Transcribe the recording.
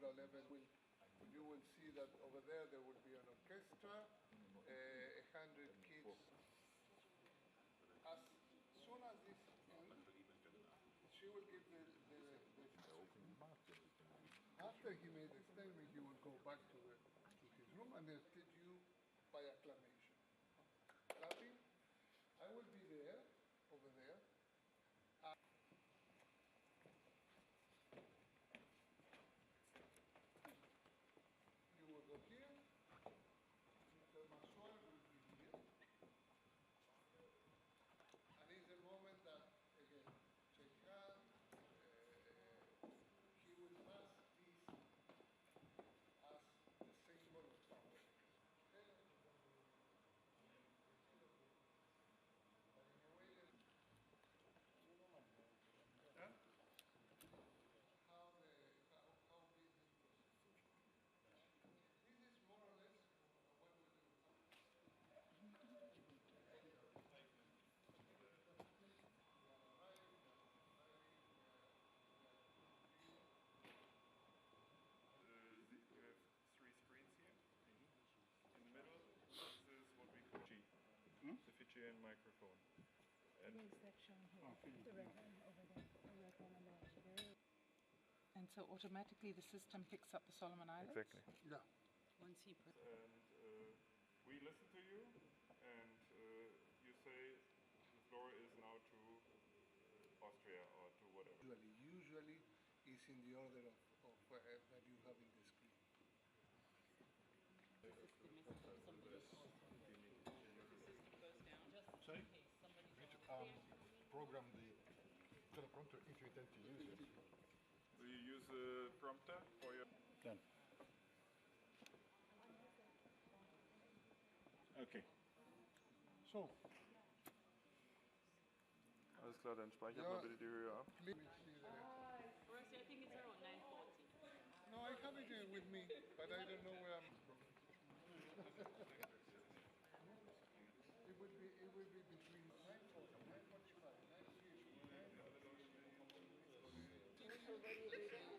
cathedral level. You will see that over there will be an orchestra, 100 kids. As soon as this ends, she will give the after he made the statement, he will go back to his room and they'll teach you by acclamation. Clapping, I will be there, over there. You will go here, Mr. Masol will be here. And it's the moment that, again, shake hands, he will pass this as the symbol of power. Yeah? How business proceeds. This is more or less what we do. We have 3 screens here. In the middle, this is what we call G, the Fijian microphone. And What is that shown here? The red one over there. The red one on the right. And so automatically the system picks up the Solomon Islands? exactly. Yeah. Once he puts And we listen to you, and you say the floor is now to Austria or to whatever. Usually it's in the order of that you have in the screen. Sorry? You need to program the teleprompter if you intend to use it. Do you use a prompter for your... Done. Okay. So. Alles klar, dann speichert mal bitte die Höhe ab. Let me see that. Rusty, I think it's around 940. No, I have it with me, but I don't know where I'm from. It will be between 940, 945, 950.